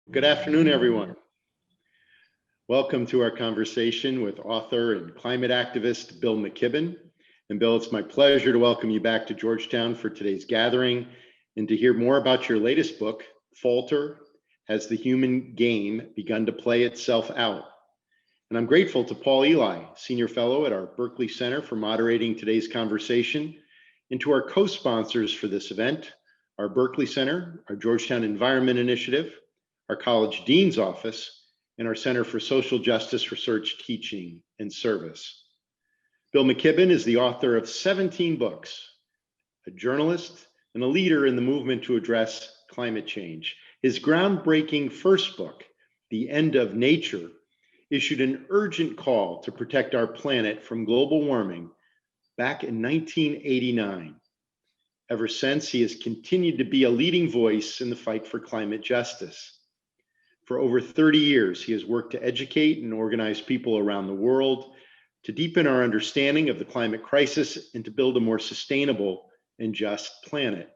Good afternoon, everyone. Welcome to our conversation with author and climate activist Bill McKibben. And Bill, it's my pleasure to welcome you back to Georgetown for today's gathering and to hear more about your latest book, Falter: Has the Human Game Begun to Play Itself Out? And I'm grateful to Paul Eli, Senior Fellow at our Berkeley Center, for moderating today's conversation, and to our co-sponsors for this event, our Berkeley Center, our Georgetown Environment Initiative, our College Dean's Office, and our Center for Social Justice Research, Teaching, and Service. Bill McKibben is the author of 17 books, a journalist, and a leader in the movement to address climate change. His groundbreaking first book, The End of Nature, issued an urgent call to protect our planet from global warming back in 1989. Ever since, he has continued to be a leading voice in the fight for climate justice. For over 30 years, he has worked to educate and organize people around the world, to deepen our understanding of the climate crisis, and to build a more sustainable and just planet.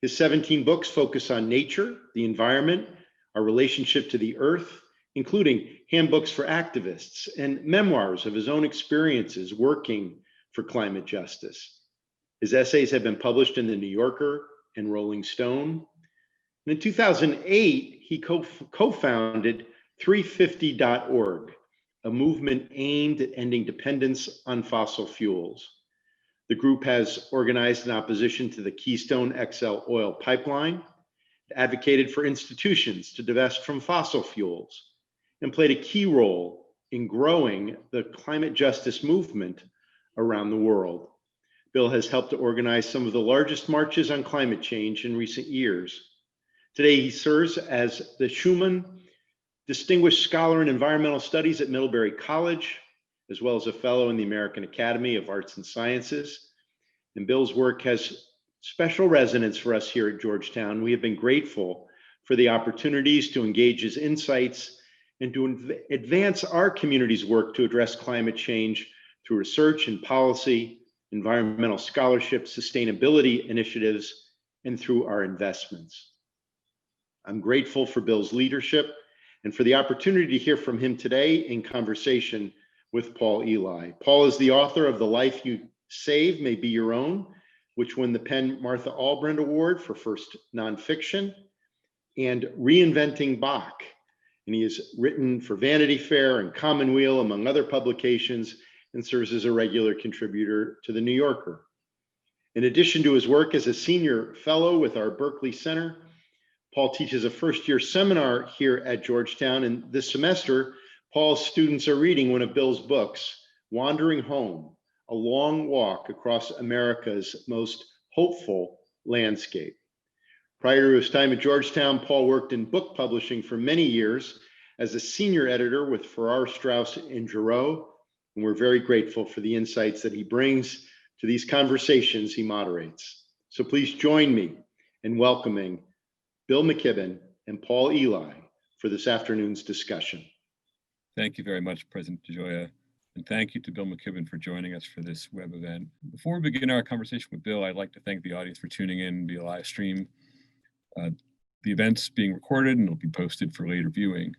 His 17 books focus on nature, the environment, our relationship to the earth, including handbooks for activists and memoirs of his own experiences working for climate justice. His essays have been published in The New Yorker and Rolling Stone. And in 2008, he co-founded 350.org, a movement aimed at ending dependence on fossil fuels. The group has organized in opposition to the Keystone XL oil pipeline, advocated for institutions to divest from fossil fuels, and played a key role in growing the climate justice movement around the world. Bill has helped to organize some of the largest marches on climate change in recent years. Today, he serves as the Schumann Distinguished Scholar in Environmental Studies at Middlebury College, as well as a fellow in the American Academy of Arts and Sciences. And Bill's work has special resonance for us here at Georgetown. We have been grateful for the opportunities to engage his insights and to advance our community's work to address climate change through research and policy, environmental scholarship, sustainability initiatives, and through our investments. I'm grateful for Bill's leadership and for the opportunity to hear from him today in conversation with Paul Eli. Paul is the author of The Life You Save May Be Your Own, which won the PEN Martha Albrand Award for first nonfiction, and Reinventing Bach. And he has written for Vanity Fair and Commonweal, among other publications, and serves as a regular contributor to The New Yorker. In addition to his work as a senior fellow with our Berkeley Center, Paul teaches a first-year seminar here at Georgetown, and this semester, Paul's students are reading one of Bill's books, Wandering Home: A Long Walk Across America's Most Hopeful Landscape. Prior to his time at Georgetown, Paul worked in book publishing for many years as a senior editor with Farrar, Straus and Giroux, and we're very grateful for the insights that he brings to these conversations he moderates. So please join me in welcoming Bill McKibben and Paul Eli for this afternoon's discussion. Thank you very much, President DeGioia, and thank you to Bill McKibben for joining us for this web event. Before we begin our conversation with Bill, I'd like to thank the audience for tuning in via live stream. The event's being recorded and it'll be posted for later viewing.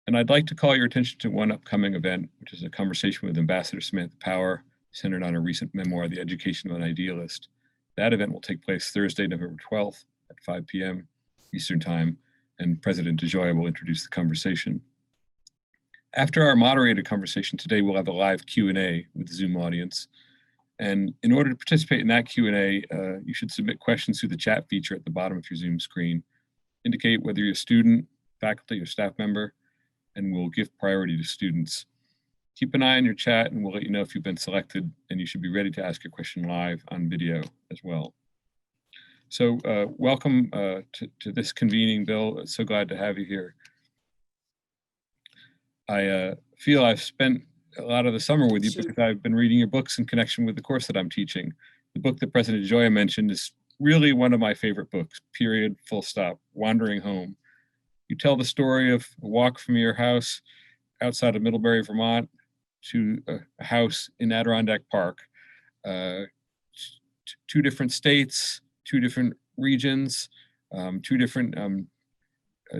And I'd like to call your attention to one upcoming event, which is a conversation with Ambassador Samantha Power, centered on her recent memoir, The Education of an Idealist. That event will take place Thursday, November 12th at 5 p.m. Eastern Time, and President DeGioia will introduce the conversation. After our moderated conversation today, we'll have a live Q&A with the Zoom audience. And in order to participate in that Q&A, you should submit questions through the chat feature at the bottom of your Zoom screen. Indicate whether you're a student, faculty, or staff member, and we'll give priority to students. Keep an eye on your chat and we'll let you know if you've been selected, and you should be ready to ask your question live on video as well. So welcome to this convening, Bill. So glad to have you here. I feel I've spent a lot of the summer with you because I've been reading your books in connection with the course that I'm teaching. The book that President DeGioia mentioned is really one of my favorite books, period, full stop, Wandering Home. You tell the story of a walk from your house outside of Middlebury, Vermont, to a house in Adirondack Park. 2 different states, 2 different regions, 2 different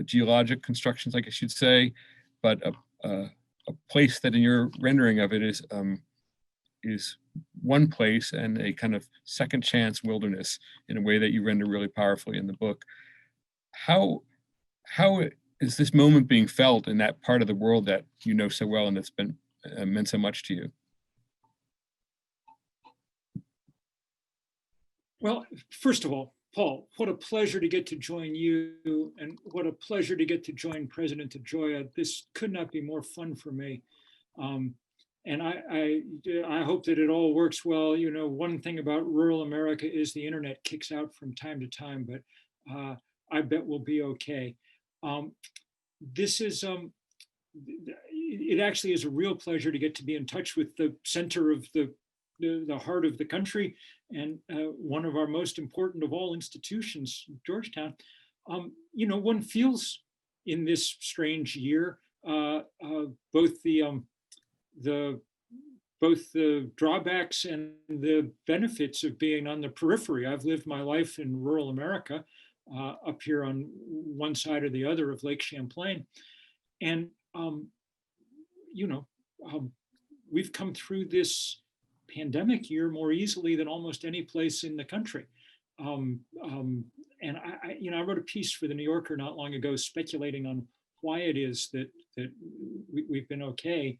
geologic constructions, I guess you'd say, but a place that in your rendering of it is one place and a kind of second chance wilderness in a way that you render really powerfully in the book. How is this moment being felt in that part of the world that you know so well and that's been meant so much to you? Well, first of all, Paul, what a pleasure to get to join you, and what a pleasure to get to join President DeGioia. This could not be more fun for me. And I hope that it all works well. You know, one thing about rural America is the internet kicks out from time to time, but I bet we'll be okay. This is, it actually is a real pleasure to get to be in touch with the center of the heart of the country, and one of our most important of all institutions, Georgetown. You know, one feels in this strange year both the drawbacks and the benefits of being on the periphery. I've lived my life in rural America, up here on one side or the other of Lake Champlain, and you know, we've come through this pandemic year more easily than almost any place in the country. And you know, I wrote a piece for the New Yorker not long ago speculating on why it is that we've been okay.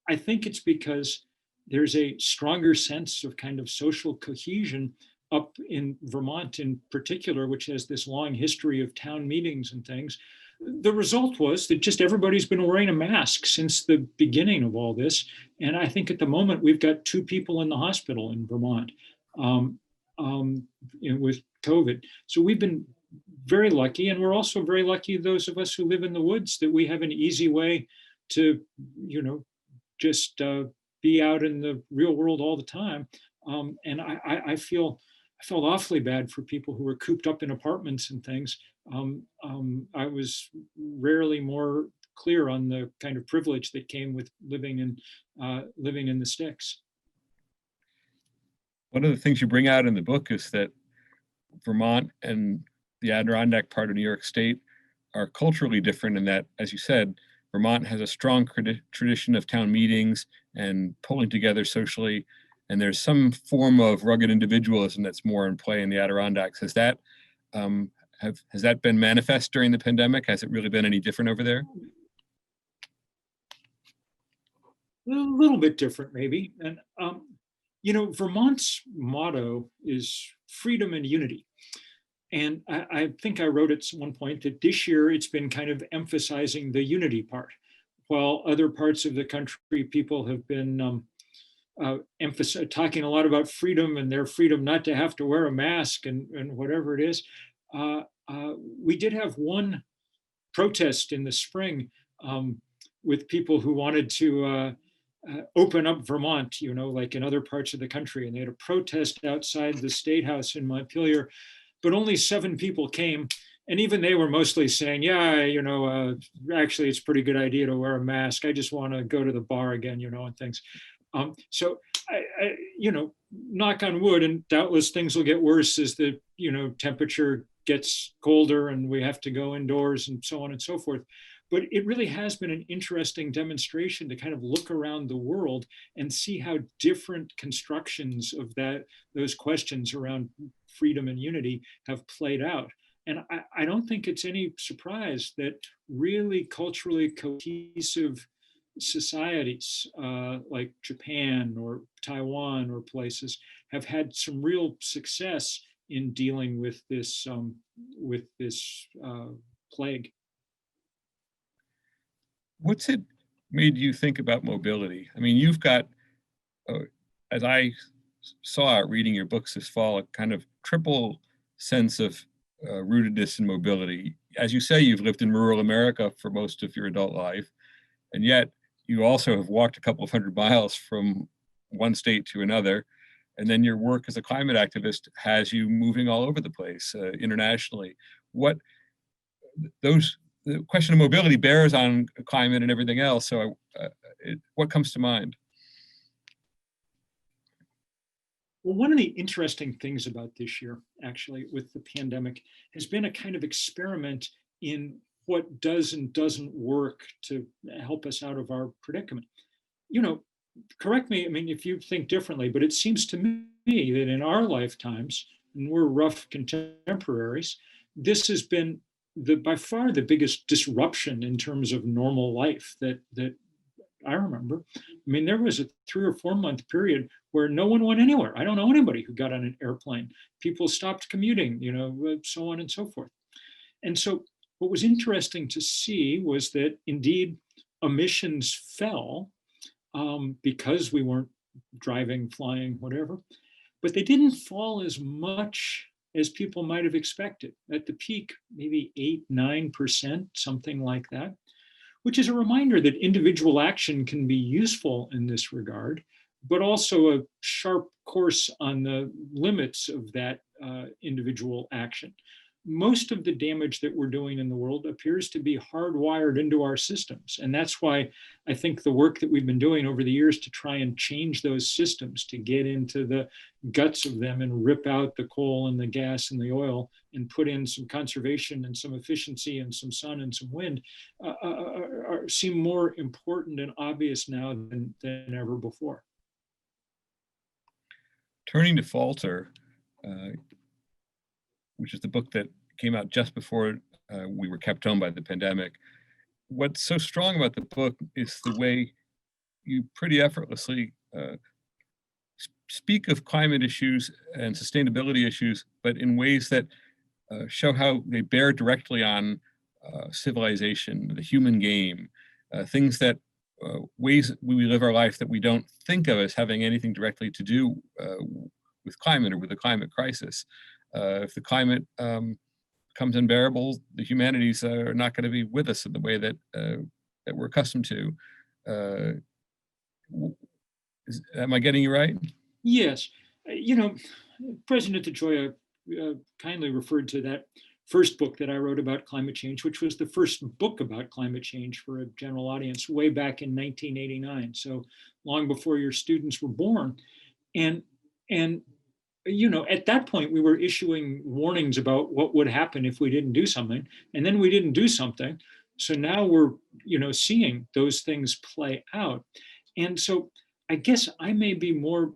I think it's because there's a stronger sense of kind of social cohesion up in Vermont in particular, which has this long history of town meetings and things. The result was that just everybody's been wearing a mask since the beginning of all this. And I think at the moment we've got 2 people in the hospital in Vermont you know, with COVID. So we've been very lucky, and we're also very lucky, those of us who live in the woods, that we have an easy way to, you know, just be out in the real world all the time. And I felt awfully bad for people who were cooped up in apartments and things. I was rarely more clear on the kind of privilege that came with living in the sticks. One of the things you bring out in the book is that Vermont and the Adirondack part of New York State are culturally different in that, as you said, Vermont has a strong tradition of town meetings and pulling together socially, and there's some form of rugged individualism that's more in play in the Adirondacks. Has that has that been manifest during the pandemic? Has it really been any different over there? A little bit different, maybe. And you know, Vermont's motto is freedom and unity. And I think I wrote at one point that this year it's been kind of emphasizing the unity part, while other parts of the country, people have been talking a lot about freedom and their freedom not to have to wear a mask and whatever it is. We did have one protest in the spring with people who wanted to open up Vermont, you know, like in other parts of the country. And they had a protest outside the State House in Montpelier, but only 7 people came. And even they were mostly saying, yeah, you know, actually it's a pretty good idea to wear a mask. I just want to go to the bar again, you know, and things. So, you know, knock on wood, and doubtless things will get worse as the, you know, temperature gets colder and we have to go indoors and so on and so forth. But it really has been an interesting demonstration to kind of look around the world and see how different constructions of those questions around freedom and unity have played out. And I don't think it's any surprise that really culturally cohesive societies like Japan or Taiwan or places have had some real success in dealing with this plague. What's it made you think about mobility? I mean, you've got, as I saw it reading your books this fall, a kind of triple sense of rootedness in mobility. As you say, you've lived in rural America for most of your adult life, and yet you also have walked a couple of 100 miles from one state to another. And then your work as a climate activist has you moving all over the place internationally. The question of mobility bears on climate and everything else. So what comes to mind? Well, one of the interesting things about this year, actually, with the pandemic, has been a kind of experiment in what does and doesn't work to help us out of our predicament. You know, correct me, I mean, if you think differently, but it seems to me that in our lifetimes, and we're rough contemporaries, this has been by far the biggest disruption in terms of normal life that I remember. I mean, there was a 3 or 4 month period where no one went anywhere. I don't know anybody who got on an airplane. People stopped commuting, so on and so forth. And so what was interesting to see was that indeed emissions fell because we weren't driving, flying, whatever, but they didn't fall as much as people might have expected. At the peak, maybe 8-9%, something like that, which is a reminder that individual action can be useful in this regard, but also a sharp course on the limits of that individual action. Most of the damage that we're doing in the world appears to be hardwired into our systems. And that's why I think the work that we've been doing over the years to try and change those systems, to get into the guts of them and rip out the coal and the gas and the oil and put in some conservation and some efficiency and some sun and some wind, seem more important and obvious now than ever before. Turning to Falter, which is the book that came out just before we were kept home by the pandemic. What's so strong about the book is the way you pretty effortlessly speak of climate issues and sustainability issues, but in ways that show how they bear directly on civilization, the human game, things that ways we live our life that we don't think of as having anything directly to do with climate or with the climate crisis. If the climate becomes unbearable, the humanities are not going to be with us in the way that that we're accustomed to. Am I getting you right? Yes. President DeGioia kindly referred to that first book that I wrote about climate change, which was the first book about climate change for a general audience way back in 1989. So long before your students were born. And at that point, we were issuing warnings about what would happen if we didn't do something, and then we didn't do something. So now we're, seeing those things play out. And so I guess I may be more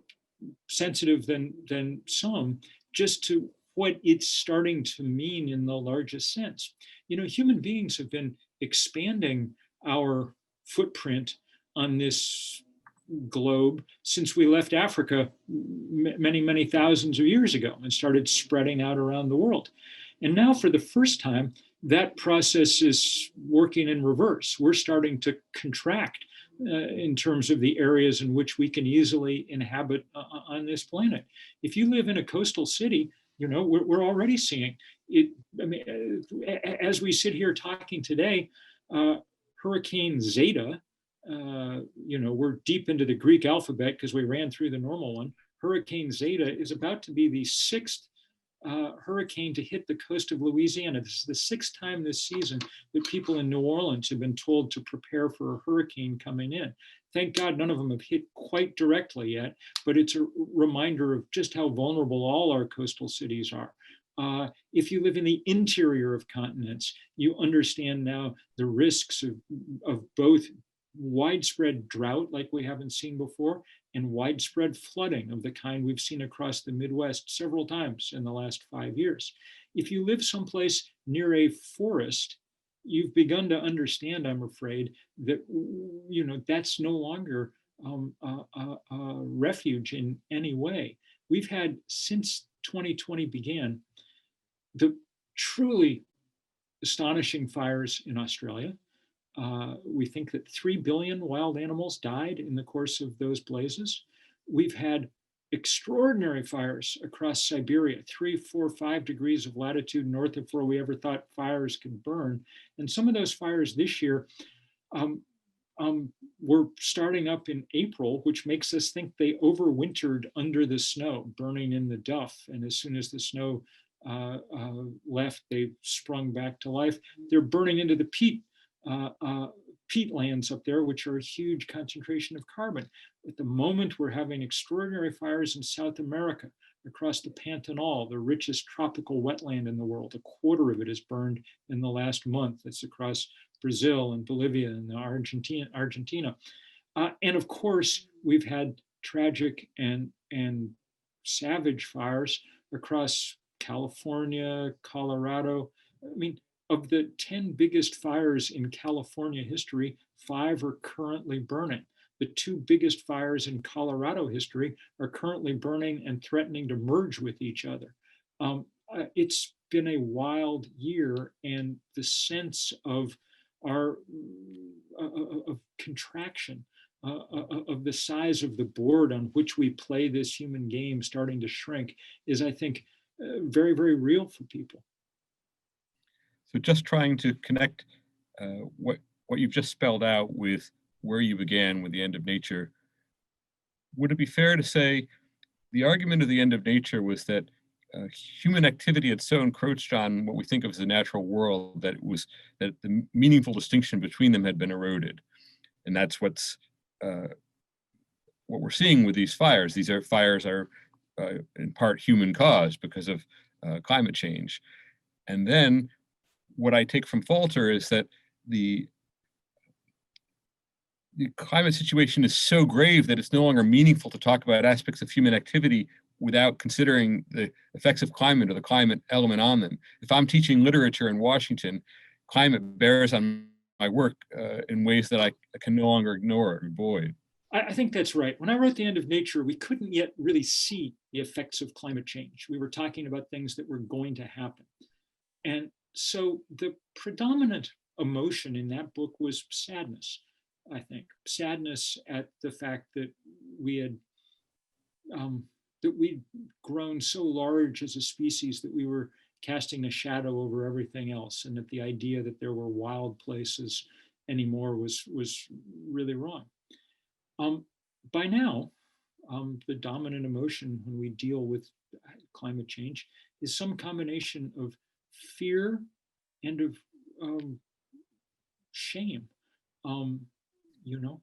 sensitive than some just to what it's starting to mean in the largest sense. Human beings have been expanding our footprint on this globe since we left Africa many, many thousands of years ago and started spreading out around the world. And now for the first time, that process is working in reverse. We're starting to contract in terms of the areas in which we can easily inhabit on this planet. If you live in a coastal city, we're already seeing it. I mean, as we sit here talking today, Hurricane Zeta, we're deep into the Greek alphabet because we ran through the normal one. Hurricane Zeta is about to be the sixth hurricane to hit the coast of Louisiana. This is the sixth time this season that people in New Orleans have been told to prepare for a hurricane coming in. Thank God none of them have hit quite directly yet, but it's a reminder of just how vulnerable all our coastal cities are. If you live in the interior of continents, you understand now the risks of both widespread drought like we haven't seen before and widespread flooding of the kind we've seen across the Midwest several times in the last 5 years. If you live someplace near a forest, you've begun to understand, I'm afraid, that that's no longer a refuge in any way. We've had, since 2020 began, the truly astonishing fires in Australia. We think that 3 billion wild animals died in the course of those blazes. We've had extraordinary fires across Siberia, 3, 4, 5 degrees of latitude north of where we ever thought fires could burn. And some of those fires this year were starting up in April, which makes us think they overwintered under the snow, burning in the duff. And as soon as the snow left, they sprung back to life. They're burning into the peatlands up there, which are a huge concentration of carbon. At the moment, we're having extraordinary fires in South America, across the Pantanal, the richest tropical wetland in the world. A quarter of it is burned in the last month. It's across Brazil and Bolivia and Argentina. And of course, we've had tragic and savage fires across California, Colorado. I mean, of the 10 biggest fires in California history, 5 are currently burning. The 2 biggest fires in Colorado history are currently burning and threatening to merge with each other. It's been a wild year, and the sense of our of contraction, of the size of the board on which we play this human game starting to shrink is, I think, very, very real for people. So just trying to connect what you've just spelled out with where you began with the end of nature, would it be fair to say the argument of the end of nature was that human activity had so encroached on what we think of as the natural world that the meaningful distinction between them had been eroded, and that's what we're seeing with these fires. These fires are in part human caused because of climate change, and then what I take from Falter is that the climate situation is so grave that it's no longer meaningful to talk about aspects of human activity without considering the effects of climate or the climate element on them. If I'm teaching literature in Washington, climate bears on my work in ways that I can no longer ignore or avoid. I think that's right. When I wrote The End of Nature, we couldn't yet really see the effects of climate change. We were talking about things that were going to happen. And so the predominant emotion in that book was sadness, I think. Sadness at the fact that we had that we'd grown so large as a species that we were casting a shadow over everything else, and that the idea that there were wild places anymore was really wrong. By now, the dominant emotion when we deal with climate change is some combination of fear and of shame. You know,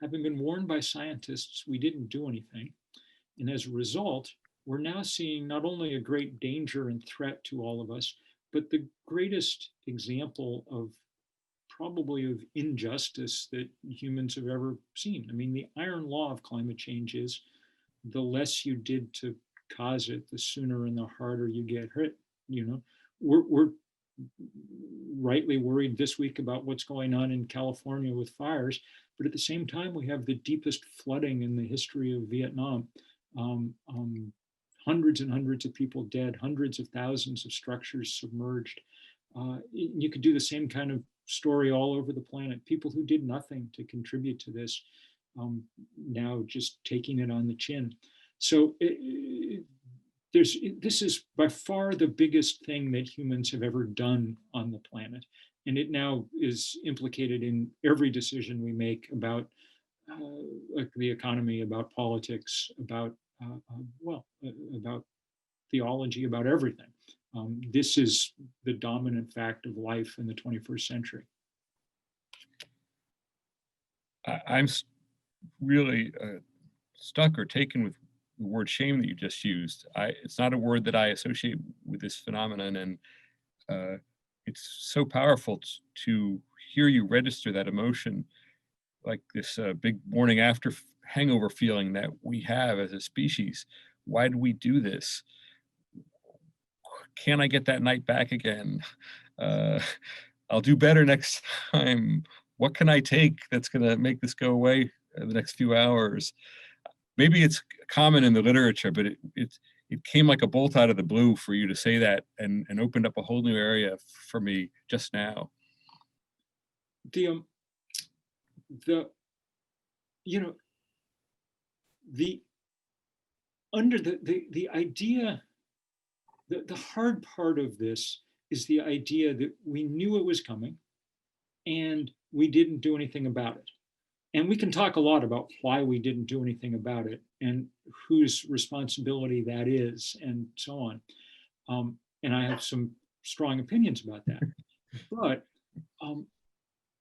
having been warned by scientists, we didn't do anything. And as a result, we're now seeing not only a great danger and threat to all of us, but the greatest example of probably of injustice that humans have ever seen. I mean, the iron law of climate change is the less you did to cause it, the sooner and the harder you get hit. You know, we're rightly worried this week about what's going on in California with fires, but at the same time, we have the deepest flooding in the history of Vietnam. Hundreds and hundreds of people dead, hundreds of thousands of structures submerged. You could do the same kind of story all over the planet. People who did nothing to contribute to this, now just taking it on the chin. So this is by far the biggest thing that humans have ever done on the planet. And it now is implicated in every decision we make about like the economy, about politics, about about theology, about everything. This is the dominant fact of life in the 21st century. I'm really stuck or taken with the word shame that you just used. It's not a word that I associate with this phenomenon, and it's so powerful to hear you register that emotion, like this big morning after hangover feeling that we have as a species. Why do we do this? Can I get that night back again? I'll do better next time. What can I take that's going to make this go away in the next few hours? Maybe it's common in the literature, but it came like a bolt out of the blue for you to say that, and opened up a whole new area for me just now. The you know, the under the idea, the hard part of this is the idea that we knew it was coming and we didn't do anything about it. And we can talk a lot about why we didn't do anything about it and whose responsibility that is and so on. And I have some strong opinions about that. But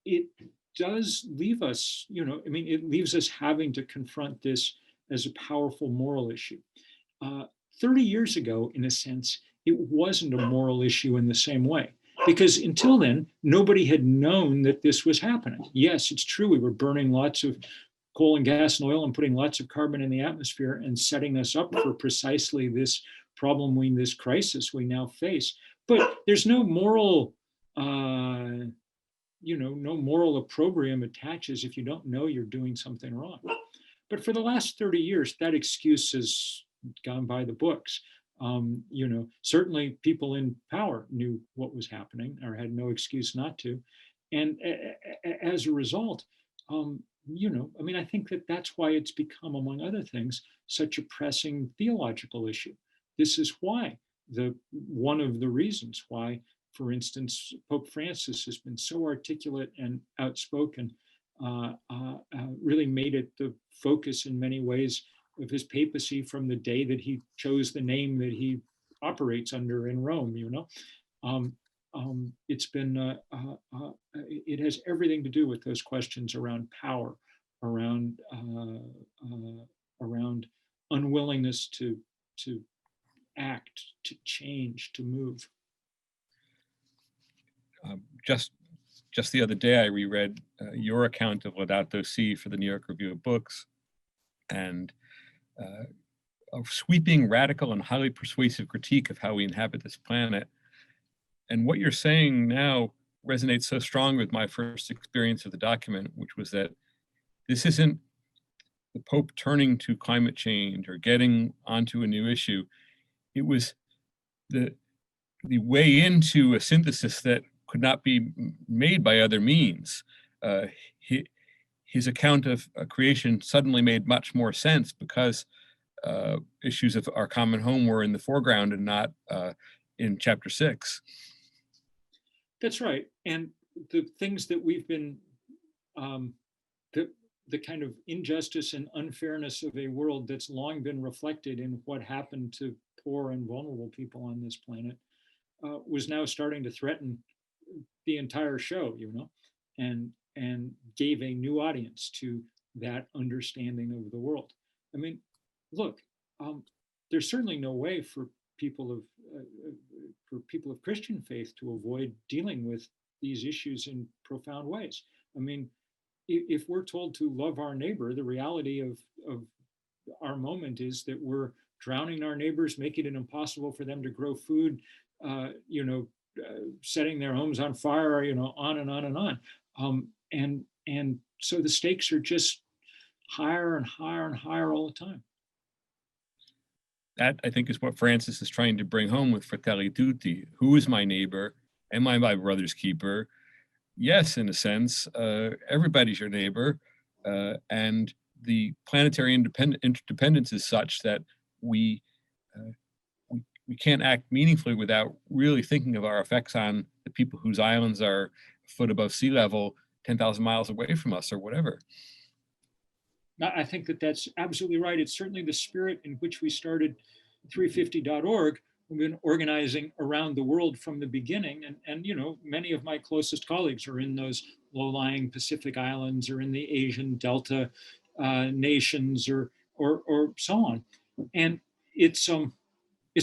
it does leave us, you know, I mean, it leaves us having to confront this as a powerful moral issue. 30 years ago, in a sense, it wasn't a moral issue in the same way. Because until then, nobody had known that this was happening. Yes, it's true, we were burning lots of coal and gas and oil and putting lots of carbon in the atmosphere and setting us up for precisely this problem, this crisis we now face. But there's no moral, no moral opprobrium attaches if you don't know you're doing something wrong. But for the last 30 years, that excuse has gone by the books. Certainly people in power knew what was happening or had no excuse not to. And as a result, I think that's why it's become, among other things, such a pressing theological issue. This is why one of the reasons why, for instance, Pope Francis has been so articulate and outspoken, really made it the focus in many ways of his papacy from the day that he chose the name that he operates under in Rome. It's been, it has everything to do with those questions around power, around unwillingness to act, to change, to move. Just the other day, I reread your account of Laudato Si for the New York Review of Books, and a sweeping, radical, and highly persuasive critique of how we inhabit this planet. And what you're saying now resonates so strong with my first experience of the document, which was that this isn't the Pope turning to climate change or getting onto a new issue. It was the way into a synthesis that could not be made by other means. His account of creation suddenly made much more sense because issues of our common home were in the foreground and not in chapter 6. That's right. And the things that we've been, the kind of injustice and unfairness of a world that's long been reflected in what happened to poor and vulnerable people on this planet, was now starting to threaten the entire show, and gave a new audience to that understanding of the world. I mean, look, there's certainly no way for people of Christian faith to avoid dealing with these issues in profound ways. I mean, if we're told to love our neighbor, the reality of our moment is that we're drowning our neighbors, making it impossible for them to grow food, setting their homes on fire, on and on and on. And so the stakes are just higher and higher and higher all the time. That, I think, is what Francis is trying to bring home with Fratelli Tutti. Who is my neighbor? Am I my brother's keeper? Yes, in a sense, everybody's your neighbor. And the planetary interdependence is such that we can't act meaningfully without really thinking of our effects on the people whose islands are a foot above sea level, 10,000 miles away from us or whatever. I think that that's absolutely right. It's certainly the spirit in which we started 350.org. We've been organizing around the world from the beginning. And many of my closest colleagues are in those low-lying Pacific islands or in the Asian Delta nations or so on. And it's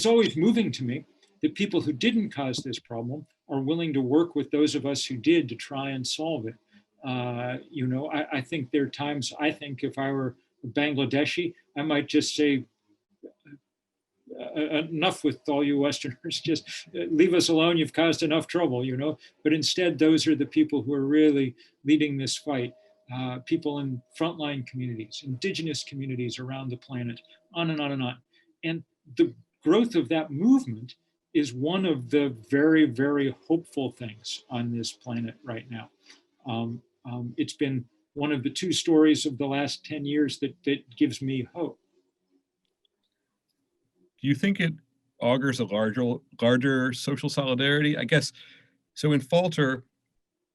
always moving to me that people who didn't cause this problem are willing to work with those of us who did to try and solve it. I think there are times, if I were Bangladeshi, I might just say, enough with all you Westerners, just leave us alone, you've caused enough trouble, But instead, those are the people who are really leading this fight. People in frontline communities, indigenous communities around the planet, on and on and on. And the growth of that movement is one of the very, very hopeful things on this planet right now. It's been one of the two stories of the last 10 years that gives me hope. Do you think it augurs a larger social solidarity? I guess, so in Falter,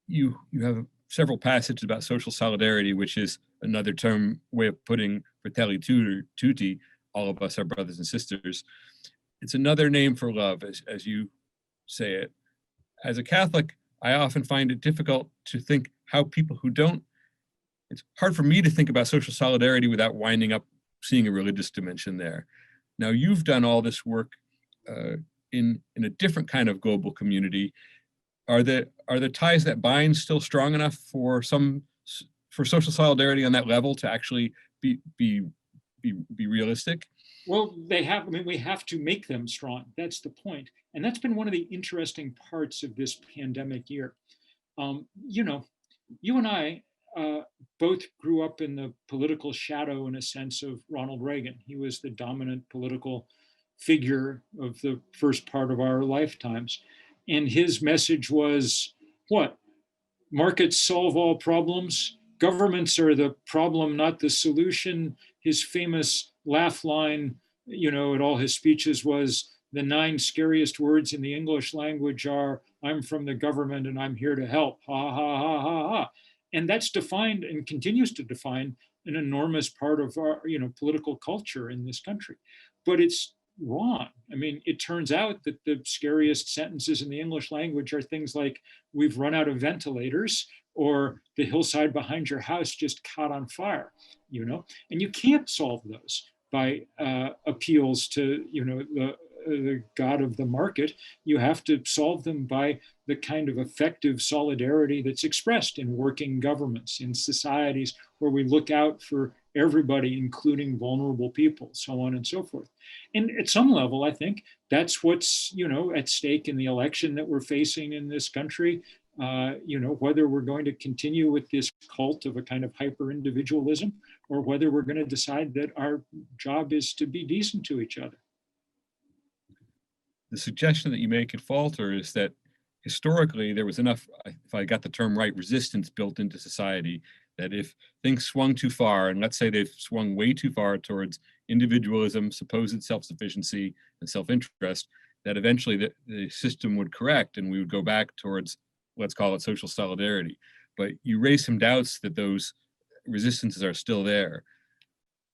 you have several passages about social solidarity, which is another way of putting Fratelli Tutti, all of us are brothers and sisters. It's another name for love, as you say it. As a Catholic, I often find it difficult to think how people who don't, it's hard for me to think about social solidarity without winding up seeing a religious dimension there. Now, you've done all this work in a different kind of global community. Are the ties that bind still strong enough for social solidarity on that level to actually be realistic? Well, they have, I mean, we have to make them strong. That's the point. And that's been one of the interesting parts of this pandemic year. You know, you and I both grew up in the political shadow, in a sense, of Ronald Reagan. He was the dominant political figure of the first part of our lifetimes. And his message was what? Markets solve all problems. Governments are the problem, not the solution. His famous laugh line, at all his speeches was, the 9 scariest words in the English language are, I'm from the government and I'm here to help. Ha, ha, ha, ha, ha. And that's defined and continues to define an enormous part of our, political culture in this country. But it's wrong. I mean, it turns out that the scariest sentences in the English language are things like, we've run out of ventilators, or the hillside behind your house just caught on fire, and you can't solve those by appeals to, the god of the market. You have to solve them by the kind of effective solidarity that's expressed in working governments, in societies where we look out for everybody, including vulnerable people, so on and so forth. And at some level, I think that's what's, at stake in the election that we're facing in this country. Whether we're going to continue with this cult of a kind of hyper individualism, or whether we're going to decide that our job is to be decent to each other. The suggestion that you make at Falter is that historically there was enough, if I got the term right, resistance built into society, that if things swung too far, and let's say they've swung way too far towards individualism, supposed self-sufficiency, and self-interest, that eventually the system would correct and we would go back towards, let's call it, social solidarity. But you raise some doubts that those resistances are still there.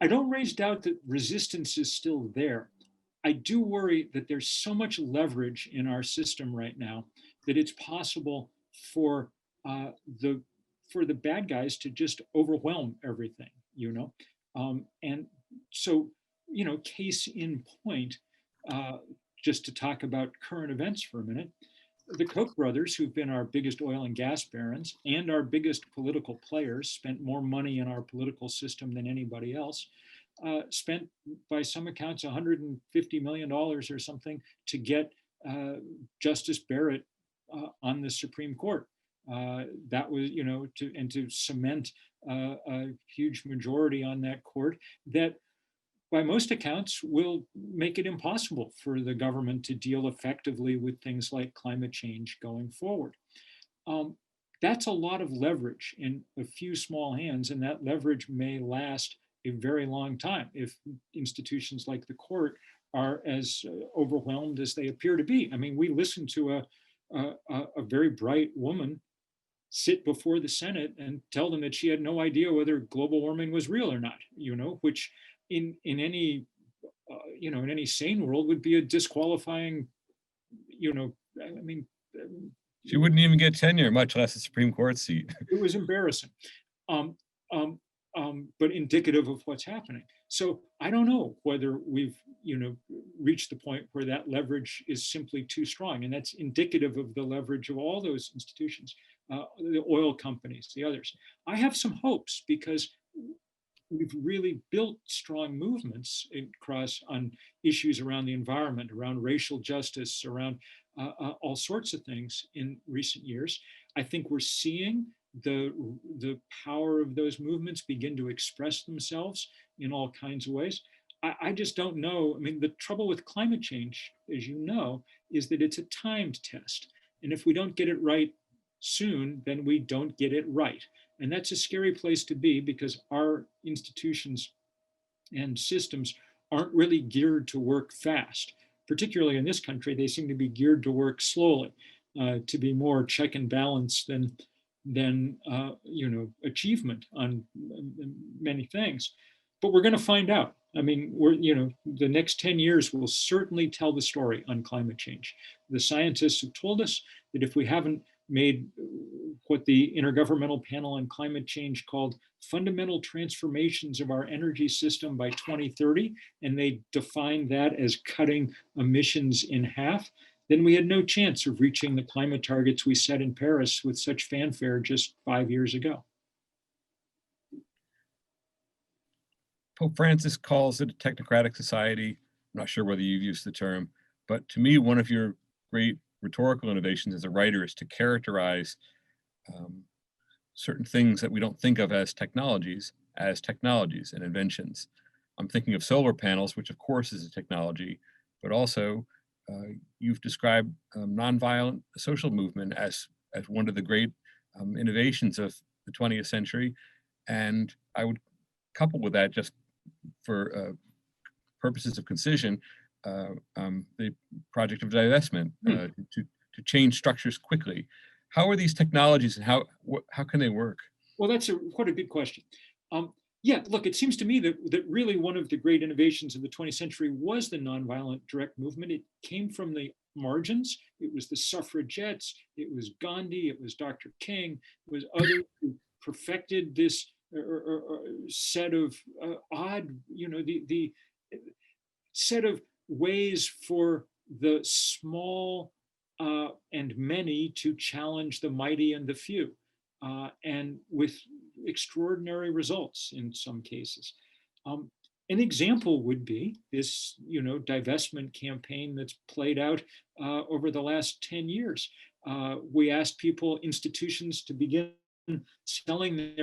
I don't raise doubt that resistance is still there. I do worry that there's so much leverage in our system right now that it's possible for the bad guys to just overwhelm everything, and so, case in point, just to talk about current events for a minute, the Koch brothers, who've been our biggest oil and gas barons and our biggest political players, spent more money in our political system than anybody else, spent, by some accounts, $150 million or something to get Justice Barrett on the Supreme Court. That was, to cement a huge majority on that court that, by most accounts, will make it impossible for the government to deal effectively with things like climate change going forward. That's a lot of leverage in a few small hands, and that leverage may last a very long time if institutions like the court are as overwhelmed as they appear to be. I mean, we listened to a very bright woman sit before the Senate and tell them that she had no idea whether global warming was real or not, which in any in any sane world would be a disqualifying, I mean, she wouldn't even get tenure, much less a Supreme Court seat. It was embarrassing, but indicative of what's happening. So I don't know whether we've reached the point where that leverage is simply too strong, and that's indicative of the leverage of all those institutions, the oil companies, the others. I have some hopes because we've really built strong movements across on issues around the environment, around racial justice, around all sorts of things in recent years. I think we're seeing the power of those movements begin to express themselves in all kinds of ways. I just don't know. I mean, the trouble with climate change, as you know, is that it's a timed test. And if we don't get it right soon, then we don't get it right. And that's a scary place to be because our institutions and systems aren't really geared to work fast. Particularly in this country, they seem to be geared to work slowly, to be more check and balance than achievement on many things. But we're going to find out. I mean, the next 10 years will certainly tell the story on climate change. The scientists have told us that if we haven't made what the Intergovernmental Panel on Climate Change called fundamental transformations of our energy system by 2030, and they defined that as cutting emissions in half, then we had no chance of reaching the climate targets we set in Paris with such fanfare just 5 years ago. Pope Francis calls it a technocratic society. I'm not sure whether you've used the term, but to me, one of your great rhetorical innovations as a writer is to characterize certain things that we don't think of as technologies and inventions. I'm thinking of solar panels, which of course is a technology, but also you've described nonviolent social movement as one of the great innovations of the 20th century. And I would couple with that, just for purposes of concision, the project of divestment to change structures quickly. How are these technologies and how can they work? Well, that's quite a good question. Yeah, look, it seems to me that really one of the great innovations of the 20th century was the nonviolent direct movement. It came from the margins. It was the suffragettes. It was Gandhi. It was Dr. King. It was others who perfected this set of odd, the set of ways for the small and many to challenge the mighty and the few, and with extraordinary results in some cases. An example would be this, divestment campaign that's played out over the last 10 years. We asked institutions to begin selling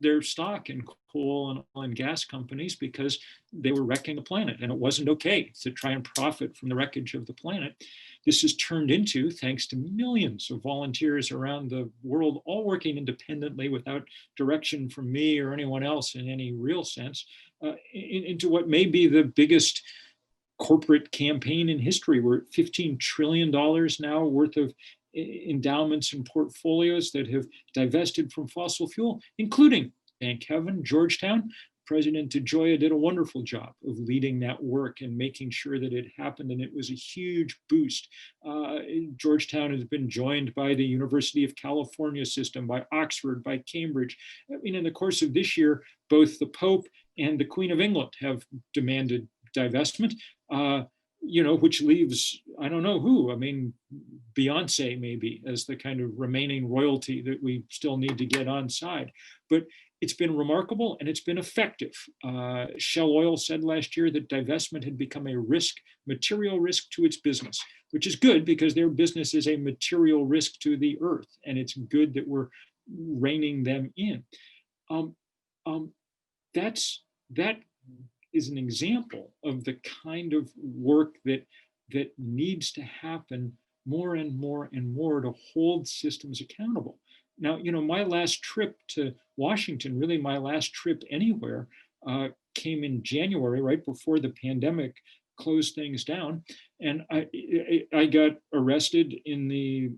their stock in coal and oil and gas companies because they were wrecking the planet, and it wasn't okay to try and profit from the wreckage of the planet. This has turned into, thanks to millions of volunteers around the world, all working independently without direction from me or anyone else in any real sense, into what may be the biggest corporate campaign in history. We're at $15 trillion now worth of endowments and portfolios that have divested from fossil fuel, including, thank heaven, Georgetown. President DeGioia did a wonderful job of leading that work and making sure that it happened, and it was a huge boost. Georgetown has been joined by the University of California system, by Oxford, by Cambridge. In the course of this year, both the Pope and the Queen of England have demanded divestment. Which leaves, I don't know who, Beyonce maybe as the kind of remaining royalty that we still need to get on side. But it's been remarkable and it's been effective. Shell Oil said last year that divestment had become a material risk to its business, which is good because their business is a material risk to the earth. And it's good that we're reining them in. That is an example of the kind of work that needs to happen more and more and more to hold systems accountable. Now, my last trip to Washington, really my last trip anywhere, came in January, right before the pandemic closed things down. And I got arrested in the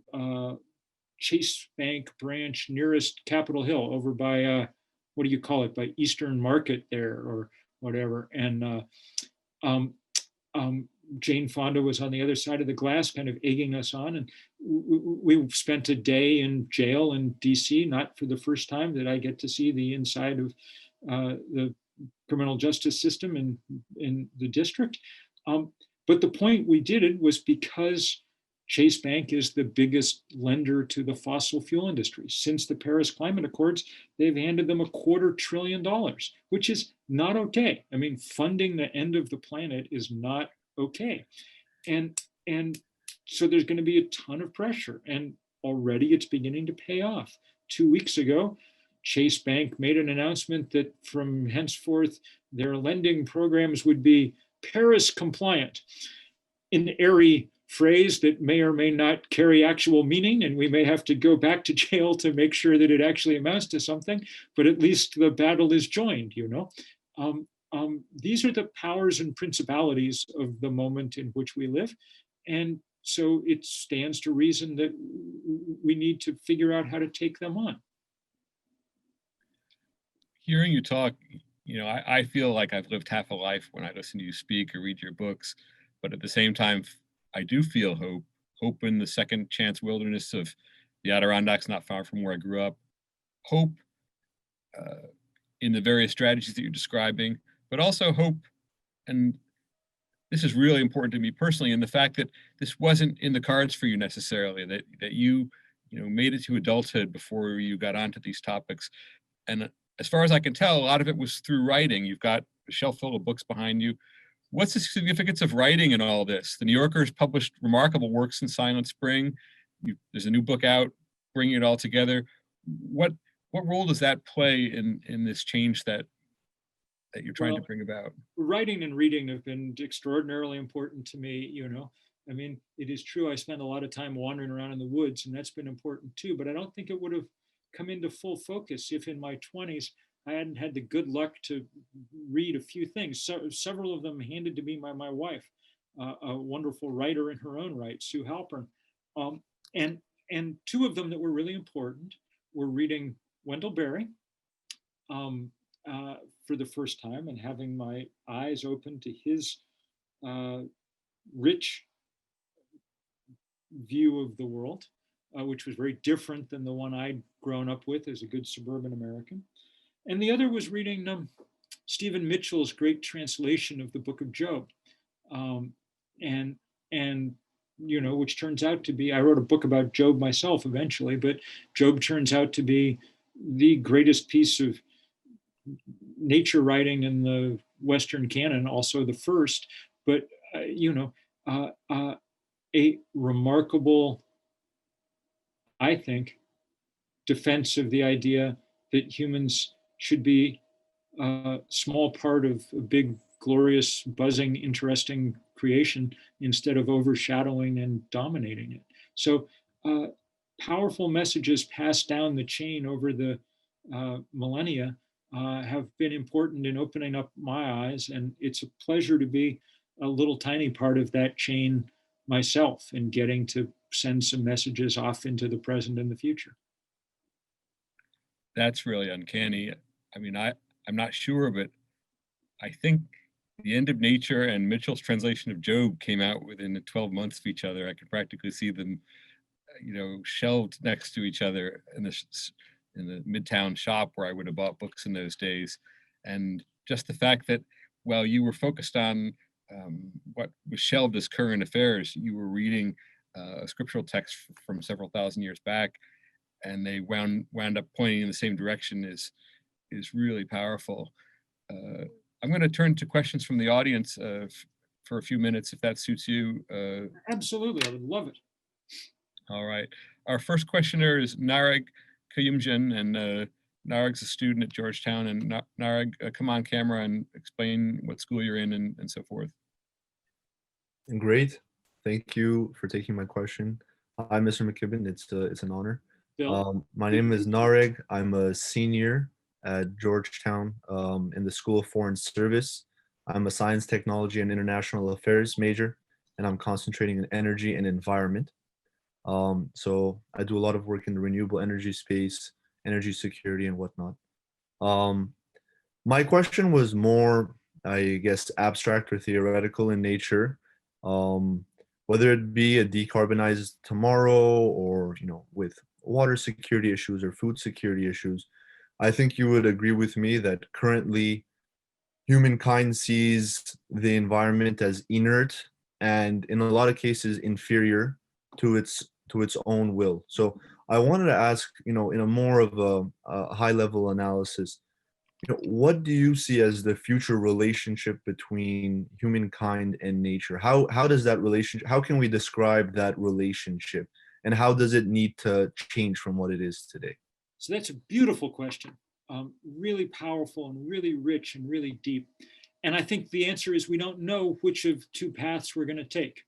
Chase Bank branch nearest Capitol Hill over by, what do you call it, by Eastern Market there or whatever. And Jane Fonda was on the other side of the glass, kind of egging us on. And we spent a day in jail in DC, not for the first time that I get to see the inside of the criminal justice system in the district. But the point we did it was because Chase Bank is the biggest lender to the fossil fuel industry. Since the Paris Climate Accords, they've handed them $250 billion, which is not okay. Funding the end of the planet is not okay. And so there's going to be a ton of pressure, and already it's beginning to pay off. 2 weeks ago, Chase Bank made an announcement that from henceforth, their lending programs would be Paris compliant, an airy phrase that may or may not carry actual meaning, and we may have to go back to jail to make sure that it actually amounts to something, but at least the battle is joined, These are the powers and principalities of the moment in which we live. And so it stands to reason that we need to figure out how to take them on. Hearing you talk, I feel like I've lived half a life when I listen to you speak or read your books, but at the same time, I do feel hope in the second chance wilderness of the Adirondacks not far from where I grew up, hope in the various strategies that you're describing, but also hope, and this is really important to me personally, in the fact that this wasn't in the cards for you necessarily, that you made it to adulthood before you got onto these topics. And as far as I can tell, a lot of it was through writing. You've got a shelf full of books behind you. What's the significance of writing in all this? The New Yorker's published remarkable works in Silent Spring. There's a new book out, bringing it all together. What role does that play in this change that you're trying to bring about? Writing and reading have been extraordinarily important to me. I mean, it is true I spent a lot of time wandering around in the woods, and that's been important too, but I don't think it would have come into full focus if in my 20s I hadn't had the good luck to read a few things. Several of them handed to me by my wife, a wonderful writer in her own right, Sue Halpern. And two of them that were really important were reading Wendell Berry for the first time and having my eyes open to his rich view of the world, which was very different than the one I'd grown up with as a good suburban American. And the other was reading Stephen Mitchell's great translation of the Book of Job. Which turns out to be, I wrote a book about Job myself eventually, but Job turns out to be the greatest piece of nature writing in the Western canon, also the first, but a remarkable, I think, defense of the idea that humans should be a small part of a big, glorious, buzzing, interesting creation instead of overshadowing and dominating it. So powerful messages passed down the chain over the millennia have been important in opening up my eyes, and it's a pleasure to be a little tiny part of that chain myself and getting to send some messages off into the present and the future. That's really uncanny. I mean, I'm not sure, but I think The End of Nature and Mitchell's translation of Job came out within 12 months of each other. I could practically see them, shelved next to each other in the Midtown shop where I would have bought books in those days. And just the fact that while you were focused on what was shelved as current affairs, you were reading a scriptural text from several thousand years back, and they wound up pointing in the same direction is really powerful. I'm going to turn to questions from the audience for a few minutes, if that suits you. Absolutely, I would love it. All right. Our first questioner is Nareg Kayumjan, and Nareg's a student at Georgetown. And Nareg, come on camera and explain what school you're in and so forth. Great. Thank you for taking my question. Hi, Mr. McKibben. It's an honor. Bill? My name is Nareg. I'm a senior at Georgetown in the School of Foreign Service. I'm a science, technology, and international affairs major, and I'm concentrating in energy and environment. So I do a lot of work in the renewable energy space, energy security, and whatnot. My question was more, I guess, abstract or theoretical in nature. Whether it be a decarbonized tomorrow or, with water security issues or food security issues, I think you would agree with me that currently humankind sees the environment as inert and in a lot of cases inferior to its own will. So I wanted to ask, in a more of a high level analysis, what do you see as the future relationship between humankind and nature? How does that relationship, how can we describe that relationship, and how does it need to change from what it is today? So that's a beautiful question, really powerful and really rich and really deep. And I think the answer is we don't know which of two paths we're going to take.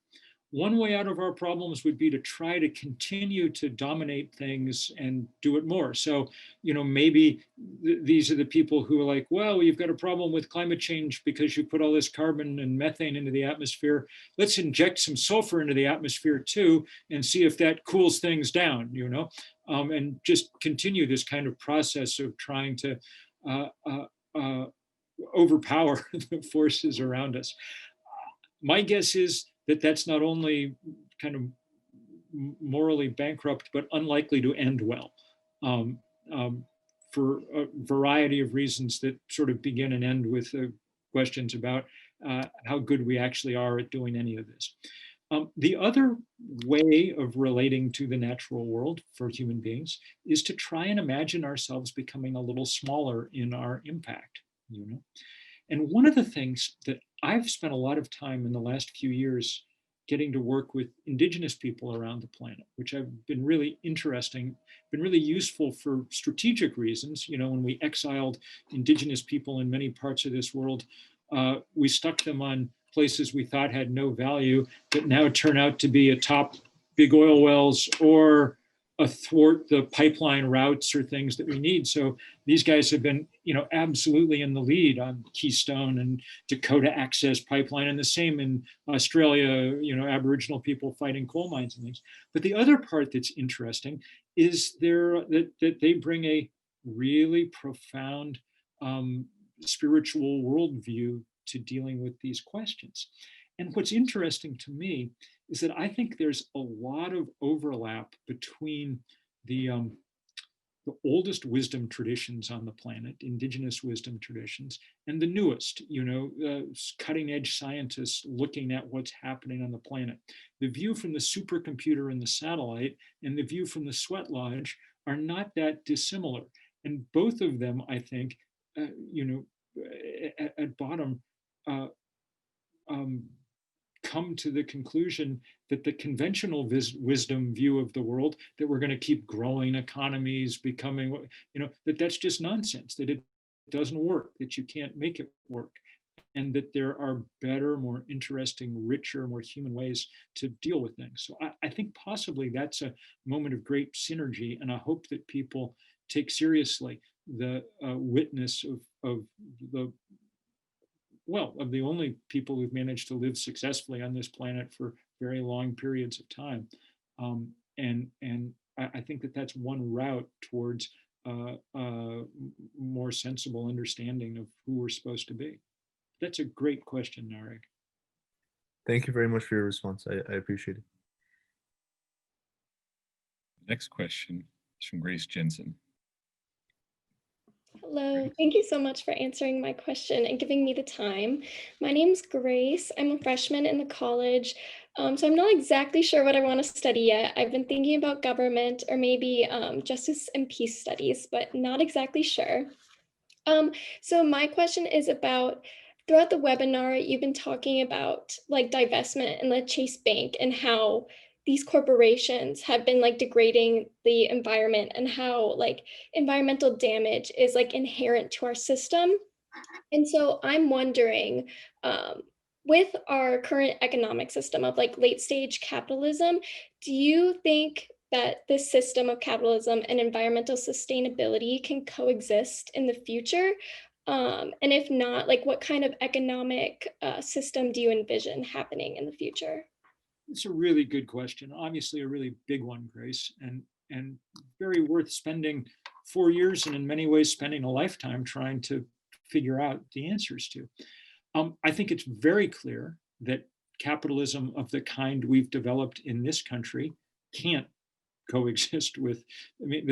One way out of our problems would be to try to continue to dominate things and do it more. So, maybe these are the people who are like, well, you've got a problem with climate change because you put all this carbon and methane into the atmosphere. Let's inject some sulfur into the atmosphere too and see if that cools things down, and just continue this kind of process of trying to overpower the forces around us. My guess is that that's not only kind of morally bankrupt, but unlikely to end well, um, for a variety of reasons that sort of begin and end with questions about how good we actually are at doing any of this. The other way of relating to the natural world for human beings is to try and imagine ourselves becoming a little smaller in our impact, you know? And one of the things that I've spent a lot of time in the last few years getting to work with indigenous people around the planet, which have been really interesting, been really useful for strategic reasons. You know, when we exiled indigenous people in many parts of this world, we stuck them on places we thought had no value that now turn out to be atop big oil wells or athwart the pipeline routes or things that we need. So these guys have been, you know, absolutely in the lead on Keystone and Dakota Access Pipeline, and the same in Australia, you know, Aboriginal people fighting coal mines and things. But the other part that's interesting is that they bring a really profound spiritual worldview to dealing with these questions. And what's interesting to me is that I think there's a lot of overlap between the oldest wisdom traditions on the planet, indigenous wisdom traditions, and the newest, you know, cutting edge scientists looking at what's happening on the planet. The view from the supercomputer and the satellite and the view from the sweat lodge are not that dissimilar. And both of them, I think, you know, at bottom, come to the conclusion that the conventional wisdom view of the world, that we're going to keep growing economies, becoming, you know, that's just nonsense, that it doesn't work, that you can't make it work, and that there are better, more interesting, richer, more human ways to deal with things. So I think possibly that's a moment of great synergy, and I hope that people take seriously the witness of the of the only people who've managed to live successfully on this planet for very long periods of time. And I think that that's one route towards more sensible understanding of who we're supposed to be. That's a great question, Narek. Thank you very much for your response. I appreciate it. Next question is from Grace Jensen. Hello, thank you so much for answering my question and giving me the time. My name's Grace. I'm a freshman in the college, so I'm not exactly sure what I want to study yet. I've been thinking about government or maybe justice and peace studies, but not exactly sure. So my question is about, throughout the webinar, you've been talking about like divestment and the Chase Bank and how these corporations have been like degrading the environment and how like environmental damage is like inherent to our system. And so I'm wondering, with our current economic system of like late stage capitalism, do you think that this system of capitalism and environmental sustainability can coexist in the future? And if not, like what kind of economic system do you envision happening in the future? It's a really good question. Obviously, a really big one, Grace, and very worth spending 4 years and in many ways spending a lifetime trying to figure out the answers to. I think it's very clear that capitalism of the kind we've developed in this country can't coexist with, I mean,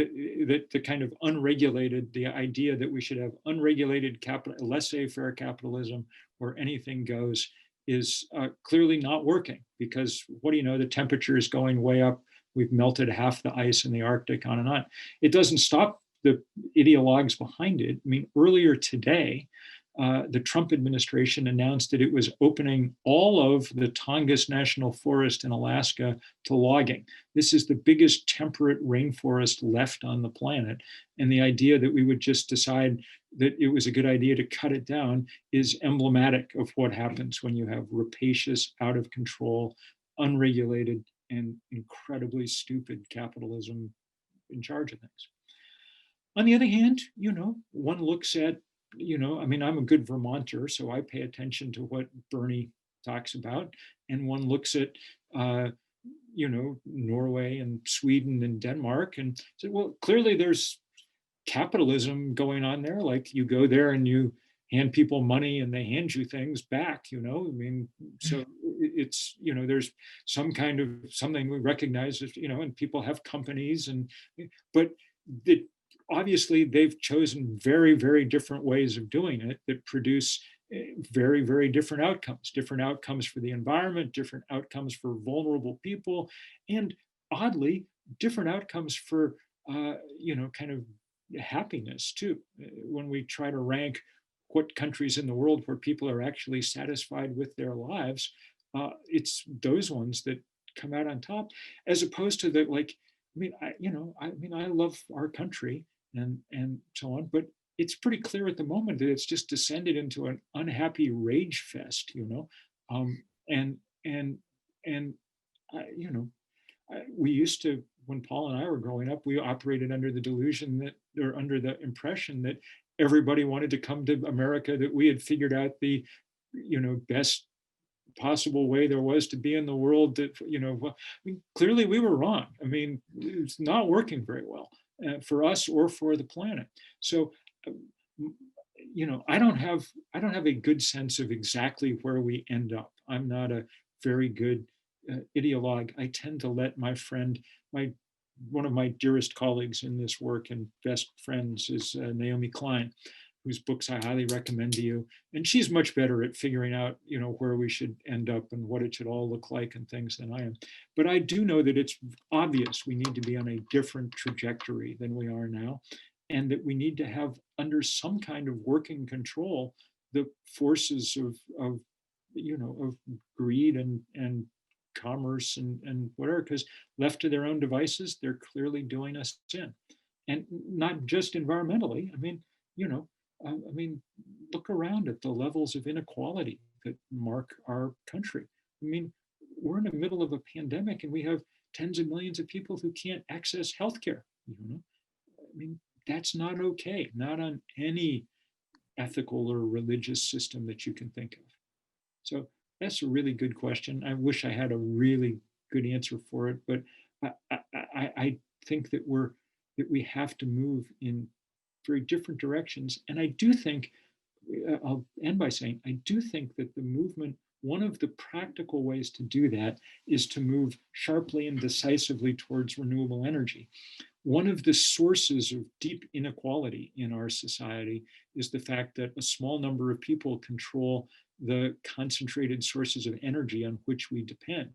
the kind of unregulated, the idea that we should have unregulated capital, laissez-faire capitalism where anything goes is clearly not working, because what do you know, the temperature is going way up. We've melted half the ice in the Arctic, on and on. It doesn't stop the ideologues behind it. I mean, earlier today, the Trump administration announced that it was opening all of the Tongass National Forest in Alaska to logging. This is the biggest temperate rainforest left on the planet. And the idea that we would just decide that it was a good idea to cut it down is emblematic of what happens when you have rapacious, out of control, unregulated, and incredibly stupid capitalism in charge of things. On the other hand, you know, one looks at, you know, I mean, I'm a good Vermonter, so I pay attention to what Bernie talks about. And one looks at, you know, Norway and Sweden and Denmark and say, well, clearly there's capitalism going on there. Like you go there and you hand people money and they hand you things back, I mean, so it's, there's some kind of something we recognize, and people have companies but that obviously they've chosen very, very different ways of doing it that produce very, very different outcomes for the environment, different outcomes for vulnerable people, and oddly, different outcomes for, kind of happiness too. When we try to rank what countries in the world where people are actually satisfied with their lives, it's those ones that come out on top, as opposed to the like. I love our country and so on, but it's pretty clear at the moment that it's just descended into an unhappy rage fest, and and and we used to, when Paul and I were growing up, we operated under the delusion that, or under the impression that everybody wanted to come to America, that we had figured out the, best possible way there was to be in the world. That, I mean, clearly we were wrong. I mean, it's not working very well for us or for the planet. So, I don't have a good sense of exactly where we end up. I'm not a very good ideologue. I tend to let my friend, one of my dearest colleagues in this work and best friends is Naomi Klein, whose books I highly recommend to you. And she's much better at figuring out, where we should end up and what it should all look like and things than I am. But I do know that it's obvious we need to be on a different trajectory than we are now, and that we need to have under some kind of working control the forces of greed and commerce and whatever, because left to their own devices, they're clearly doing us in. And not just environmentally. Look around at the levels of inequality that mark our country. I mean, we're in the middle of a pandemic and we have tens of millions of people who can't access healthcare. I mean, that's not okay, not on any ethical or religious system that you can think of. So that's a really good question. I wish I had a really good answer for it, but I think that we have to move in very different directions. And I do think, I'll end by saying, I do think that the movement, one of the practical ways to do that is to move sharply and decisively towards renewable energy. One of the sources of deep inequality in our society is the fact that a small number of people control the concentrated sources of energy on which we depend.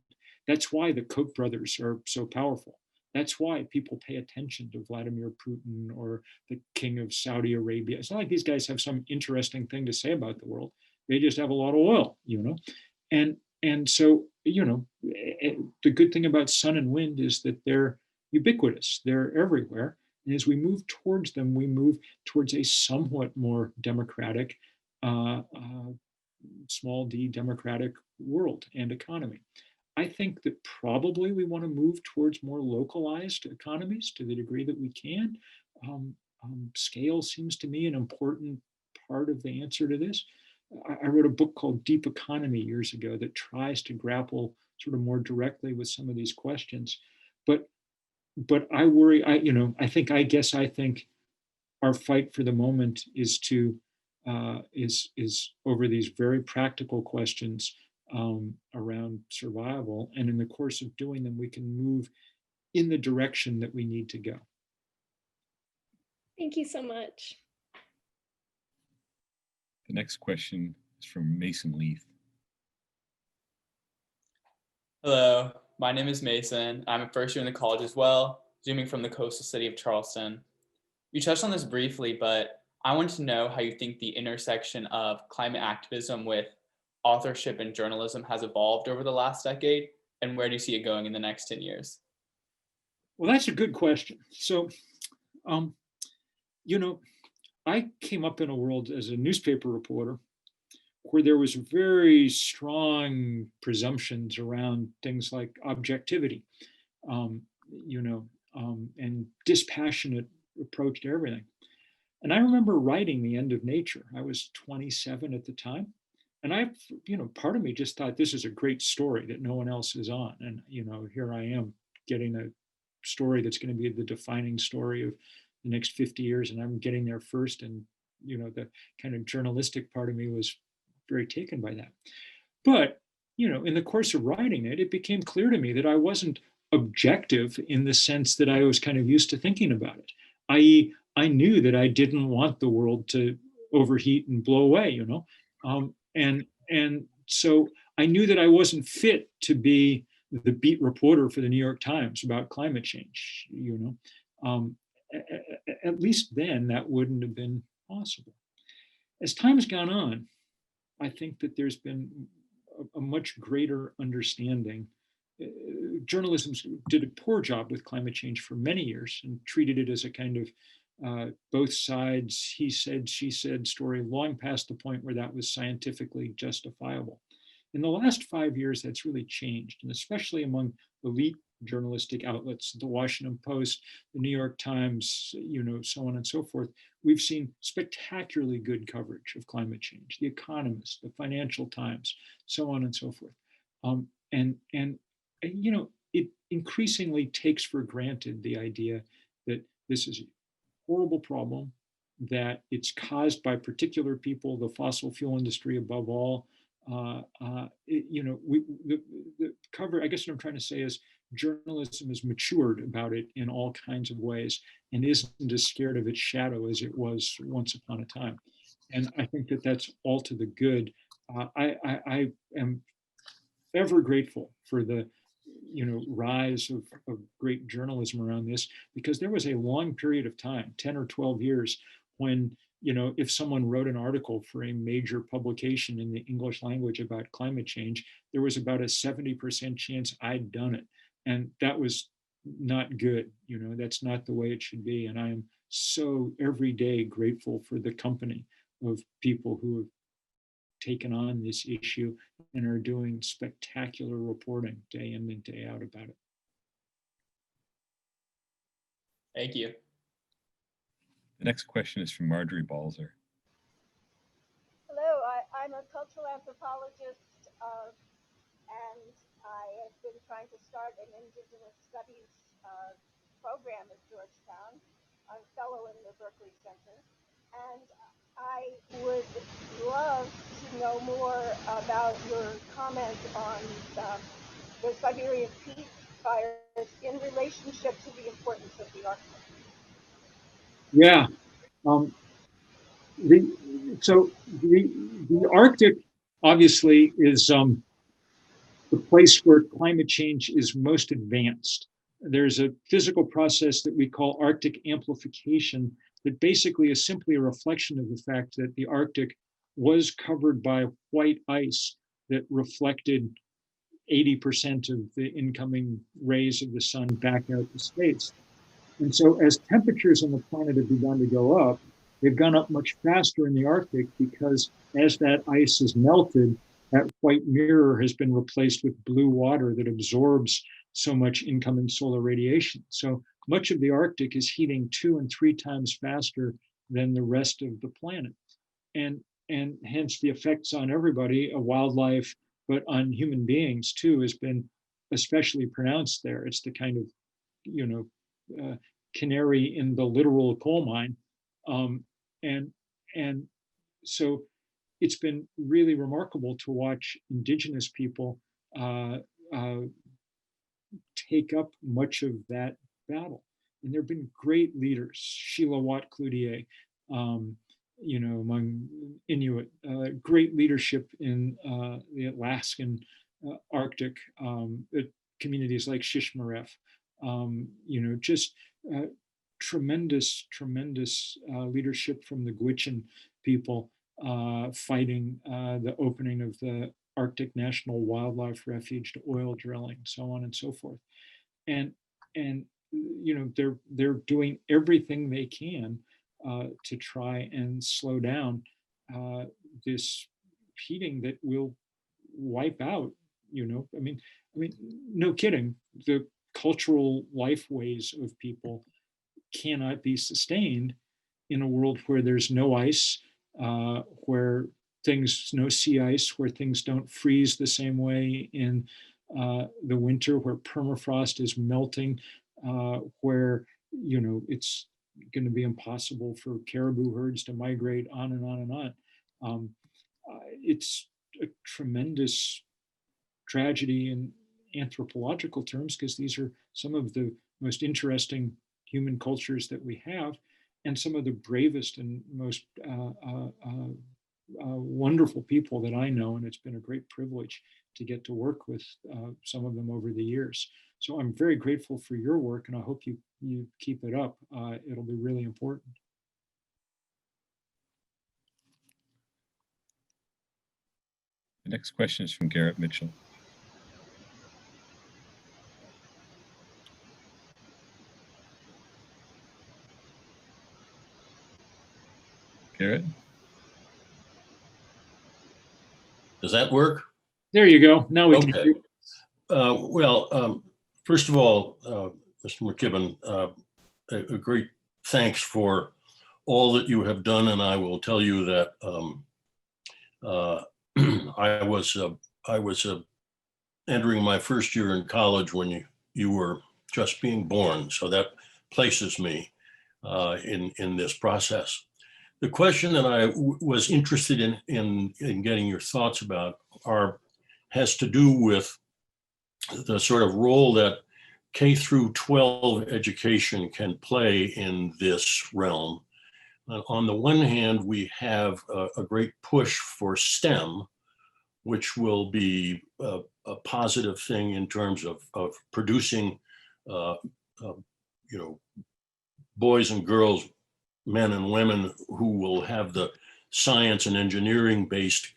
That's why the Koch brothers are so powerful. That's why people pay attention to Vladimir Putin or the king of Saudi Arabia. It's not like these guys have some interesting thing to say about the world. They just have a lot of oil, And so, the good thing about sun and wind is that they're ubiquitous. They're everywhere. And as we move towards them, we move towards a somewhat more democratic, small d democratic world and economy. I think that probably we want to move towards more localized economies to the degree that we can. Scale seems to me an important part of the answer to this. I wrote a book called Deep Economy years ago that tries to grapple sort of more directly with some of these questions. But I worry, I think our fight for the moment is over these very practical questions around survival. And in the course of doing them, we can move in the direction that we need to go. Thank you so much. The next question is from Mason Leith. Hello, my name is Mason. I'm a first year in the college as well, zooming from the coastal city of Charleston. You touched on this briefly, but I wanted to know how you think the intersection of climate activism with authorship and journalism has evolved over the last decade, and where do you see it going in the next 10 years? Well, that's a good question. So, I came up in a world as a newspaper reporter where there was very strong presumptions around things like objectivity, and dispassionate approach to everything. And I remember writing The End of Nature. I was 27 at the time. And part of me just thought this is a great story that no one else is on. And, here I am getting a story that's going to be the defining story of the next 50 years. And I'm getting there first. And, the kind of journalistic part of me was very taken by that. But, in the course of writing it, it became clear to me that I wasn't objective in the sense that I was kind of used to thinking about it. I.e., I knew that I didn't want the world to overheat and blow away, and so I knew that I wasn't fit to be the beat reporter for the New York Times about climate change. At least then that wouldn't have been possible. As time's gone on, I think that there's been a much greater understanding. Journalism did a poor job with climate change for many years and treated it as a kind of both sides, he said, she said story, long past the point where that was scientifically justifiable. In the last 5 years, that's really changed, and especially among elite journalistic outlets, the Washington Post, the New York Times, so on and so forth. We've seen spectacularly good coverage of climate change, The Economist, the Financial Times, so on and so forth. It increasingly takes for granted the idea that this is a horrible problem, that it's caused by particular people, the fossil fuel industry above all. The cover, I guess what I'm trying to say is journalism has matured about it in all kinds of ways and isn't as scared of its shadow as it was once upon a time. And I think that that's all to the good. I am ever grateful for the rise of great journalism around this, because there was a long period of time, 10 or 12 years, when if someone wrote an article for a major publication in the English language about climate change, there was about a 70% chance I'd done it. And that was not good. That's not the way it should be. And I am so every day grateful for the company of people who have taken on this issue and are doing spectacular reporting day in and day out about it. Thank you. The next question is from Marjorie Balzer. Hello, I'm a cultural anthropologist, and I have been trying to start an Indigenous Studies program at Georgetown. I'm a fellow in the Berkeley Center, and I would love to know more about your comment on the Siberian peat fires in relationship to the importance of the Arctic. Yeah. The Arctic obviously is the place where climate change is most advanced. There's a physical process that we call Arctic amplification that basically is simply a reflection of the fact that the Arctic was covered by white ice that reflected 80% of the incoming rays of the sun back out to space. And so as temperatures on the planet have begun to go up, they've gone up much faster in the Arctic because as that ice has melted, that white mirror has been replaced with blue water that absorbs so much incoming solar radiation. So much of the Arctic is heating 2 and 3 times faster than the rest of the planet. And hence the effects on everybody, wildlife, but on human beings too, has been especially pronounced there. It's the kind of, canary in the literal coal mine. And so it's been really remarkable to watch Indigenous people take up much of that battle. And there have been great leaders, Sheila Watt-Cloutier, among Inuit, great leadership in the Alaskan Arctic, communities like Shishmaref, just tremendous leadership from the Gwich'in people fighting the opening of the Arctic National Wildlife Refuge to oil drilling, so on and so forth. And they're doing everything they can to try and slow down this heating that will wipe out, I mean, no kidding, the cultural life ways of people cannot be sustained in a world where there's no ice, where no sea ice, where things don't freeze the same way in the winter, where permafrost is melting, where it's going to be impossible for caribou herds to migrate on and on and on. It's a tremendous tragedy in anthropological terms, because these are some of the most interesting human cultures that we have, and some of the bravest and most wonderful people that I know. And it's been a great privilege to get to work with some of them over the years. So I'm very grateful for your work, and I hope you keep it up. It'll be really important. The next question is from Garrett Mitchell. Garrett? Does that work? There you go. Now we can Okay. hear. First of all, Mr. McKibben, a great thanks for all that you have done, and I will tell you that I was entering my first year in college when you were just being born, so that places me in this process. The question that I was interested in getting your thoughts about has to do with the sort of role that K through 12 education can play in this realm. On the one hand, we have a great push for STEM, which will be a positive thing in terms of producing, boys and girls, men and women who will have the science and engineering based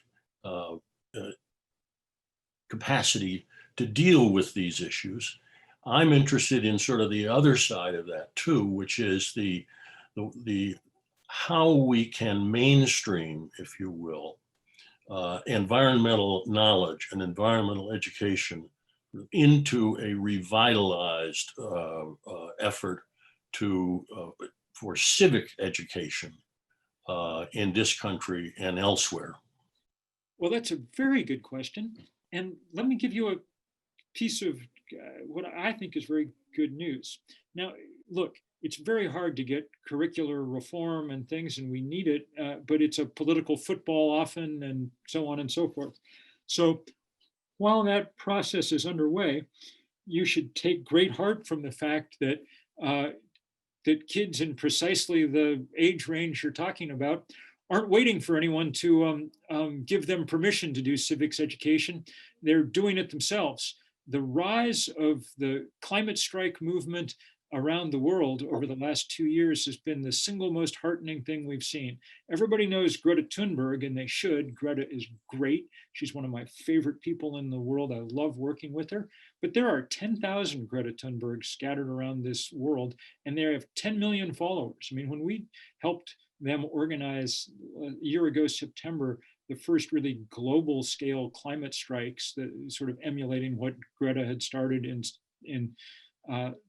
capacity to deal with these issues. I'm interested in sort of the other side of that too, which is the how we can mainstream, if you will, environmental knowledge and environmental education into a revitalized effort for civic education in this country and elsewhere. Well, that's a very good question. And let me give you a piece of what I think is very good news. Now, look, it's very hard to get curricular reform and things, and we need it, but it's a political football often, and so on and so forth. So while that process is underway, you should take great heart from the fact that that kids in precisely the age range you're talking about aren't waiting for anyone to give them permission to do civics education. They're doing it themselves. The rise of the climate strike movement around the world over the last 2 years has been the single most heartening thing we've seen. Everybody knows Greta Thunberg, and they should. Greta is great. She's one of my favorite people in the world. I love working with her. But there are 10,000 Greta Thunbergs scattered around this world, and they have 10 million followers. I mean, when we helped them organize a year ago, September, the first really global scale climate strikes, that sort of emulating what Greta had started in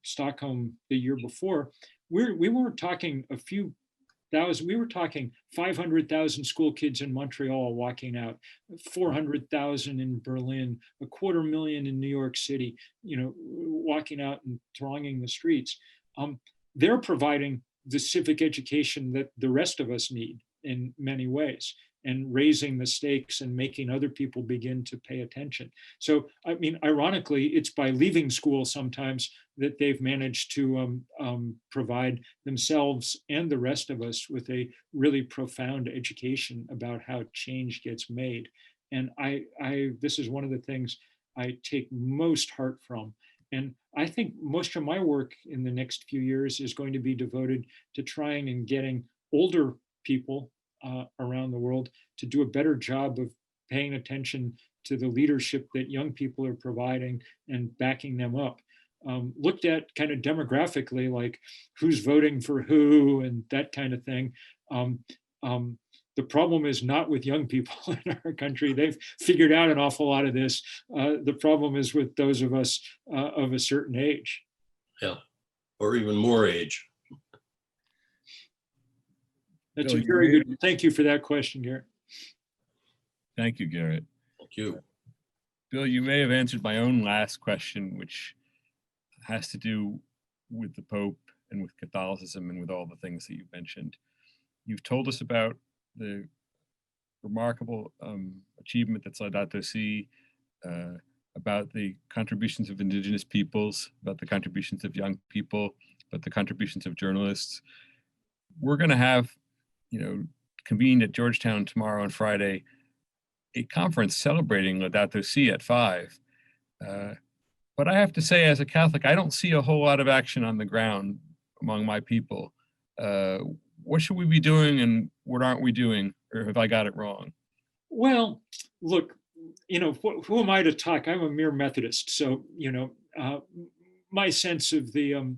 Stockholm the year before, we weren't talking a few thousand, we were talking 500,000 school kids in Montreal walking out, 400,000 in Berlin, 250,000 in New York City, walking out and thronging the streets. They're providing the civic education that the rest of us need in many ways, and raising the stakes and making other people begin to pay attention. So, I mean, ironically, it's by leaving school sometimes that they've managed to provide themselves and the rest of us with a really profound education about how change gets made. And this is one of the things I take most heart from. And I think most of my work in the next few years is going to be devoted to trying and getting older people around the world to do a better job of paying attention to the leadership that young people are providing and backing them up. Looked at kind of demographically, like who's voting for who and that kind of thing. The problem is not with young people in our country. They've figured out an awful lot of this. The problem is with those of us of a certain age. Yeah, or even more age. That's a very good, thank you for that question, Garrett. Thank you, Garrett. Thank you. Bill, you may have answered my own last question, which has to do with the Pope and with Catholicism and with all the things that you've mentioned. You've told us about the remarkable achievement that Laudato Si, about the contributions of indigenous peoples, about the contributions of young people, about the contributions of journalists. We're going to have, convened at Georgetown tomorrow and Friday, a conference celebrating Laudato Si at 5. But I have to say, as a Catholic, I don't see a whole lot of action on the ground among my people. What should we be doing and what aren't we doing? Or have I got it wrong? Well, look, who am I to talk? I'm a mere Methodist. So, my sense of the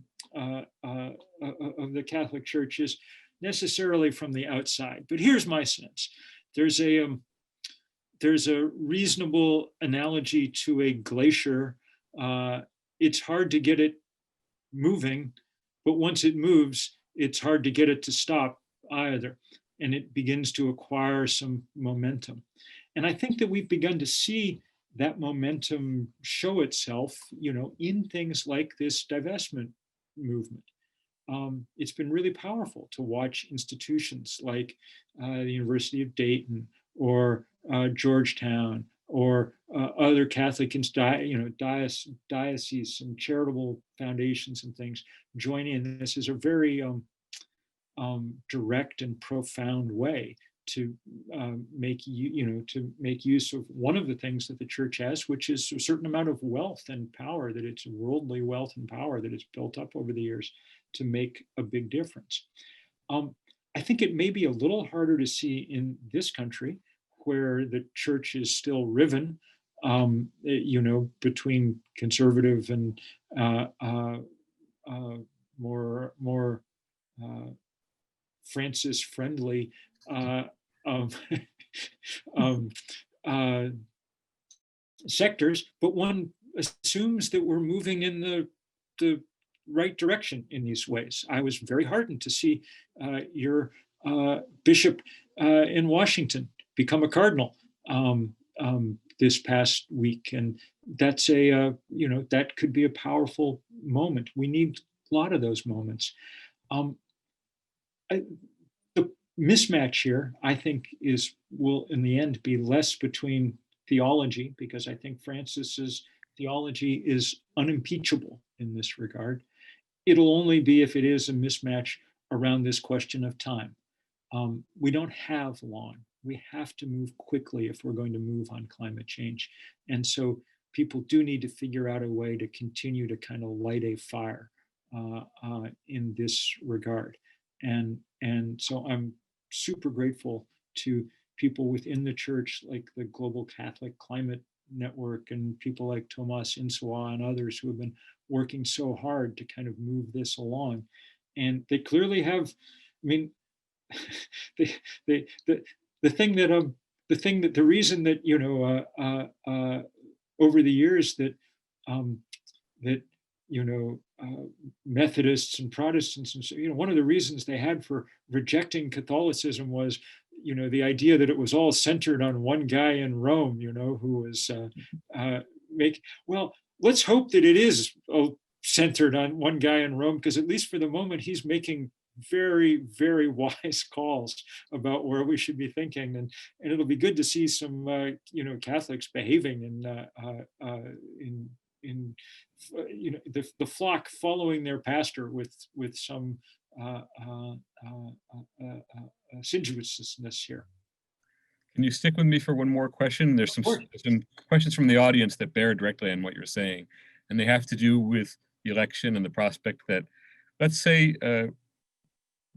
Catholic Church is necessarily from the outside. But here's my sense. There's a reasonable analogy to a glacier. It's hard to get it moving, but once it moves, it's hard to get it to stop either. And it begins to acquire some momentum. And I think that we've begun to see that momentum show itself, in things like this divestment movement. It's been really powerful to watch institutions like the University of Dayton or Georgetown or other Catholic dioceses and charitable foundations and things join in. This is a very direct and profound way to make use of one of the things that the church has, which is a certain amount of wealth and power, that it's worldly wealth and power that it's built up over the years to make a big difference. I think it may be a little harder to see in this country, where the church is still riven, between conservative and more Francis-friendly sectors, but one assumes that we're moving in the right direction in these ways. I was very heartened to see your bishop in Washington become a cardinal this past week, and that's that could be a powerful moment. We need a lot of those moments. The mismatch here, I think, will in the end be less between theology, because I think Francis's theology is unimpeachable in this regard. It'll only be if it is a mismatch around this question of time. We don't have long. We have to move quickly if we're going to move on climate change. And so people do need to figure out a way to continue to kind of light a fire in this regard. And so I'm super grateful to people within the church, like the Global Catholic Climate Network and people like Tomas Insua and others who have been working so hard to kind of move this along. And they clearly have, the reason that, over the years that Methodists and Protestants, and so, one of the reasons they had for rejecting Catholicism was, the idea that it was all centered on one guy in Rome, who was well, let's hope that it is centered on one guy in Rome, because at least for the moment, he's making very, very wise calls about where we should be thinking, and it'll be good to see some Catholics behaving in the flock following their pastor with some assiduousness here. Can you stick with me for one more question? There's some questions from the audience that bear directly on what you're saying, and they have to do with the election and the prospect that, let's say,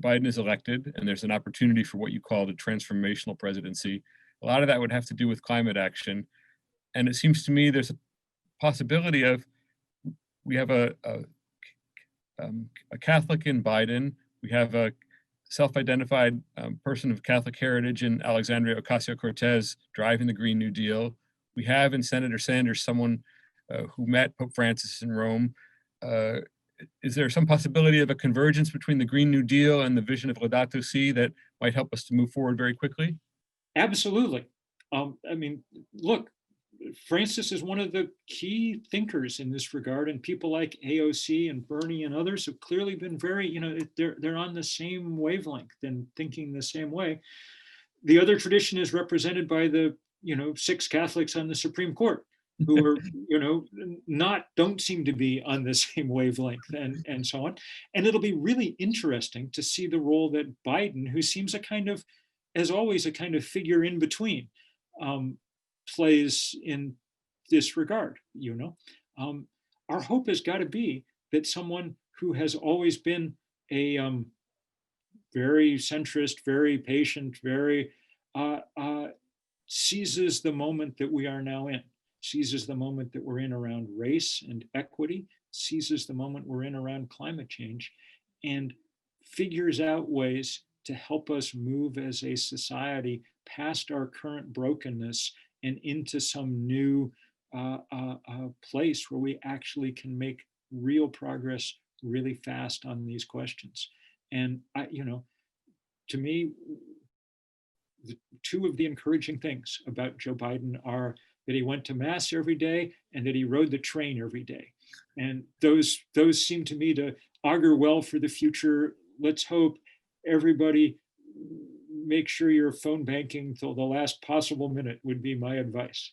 Biden is elected and there's an opportunity for what you call the transformational presidency. A lot of that would have to do with climate action. And it seems to me there's a possibility of, we have a Catholic in Biden, we have a self-identified person of Catholic heritage in Alexandria Ocasio-Cortez driving the Green New Deal. We have in Senator Sanders someone who met Pope Francis in Rome. Is there some possibility of a convergence between the Green New Deal and the vision of Laudato Si that might help us to move forward very quickly? Absolutely. Look, Francis is one of the key thinkers in this regard, and people like AOC and Bernie and others have clearly been very, they're on the same wavelength and thinking the same way. The other tradition is represented by the 6 Catholics on the Supreme Court who are don't seem to be on the same wavelength and so on. And it'll be really interesting to see the role that Biden, who seems as always, a kind of figure in between, plays in this regard. Our hope has got to be that someone who has always been a very centrist, very patient, very seizes the moment that we are now in, seizes the moment that we're in around race and equity, seizes the moment we're in around climate change, and figures out ways to help us move as a society past our current brokenness and into some new place where we actually can make real progress really fast on these questions. And to me, two of the encouraging things about Joe Biden are that he went to mass every day and that he rode the train every day. And those seem to me to augur well for the future. Let's hope everybody make sure you're phone banking till the last possible minute would be my advice.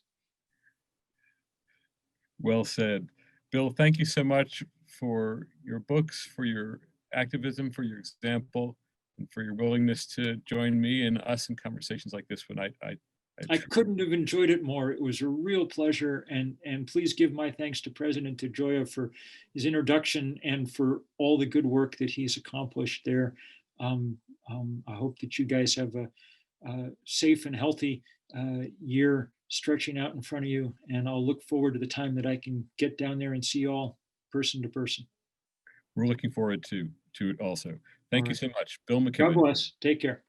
Well said. Bill, thank you so much for your books, for your activism, for your example, and for your willingness to join me and us in conversations like this one. I couldn't have enjoyed it more. It was a real pleasure. And please give my thanks to President DeGioia for his introduction and for all the good work that he's accomplished there. I hope that you guys have a safe and healthy year stretching out in front of you. And I'll look forward to the time that I can get down there and see you all person to person. We're looking forward to it also. Thank you so much. Bill God McKibben. bless. Take care.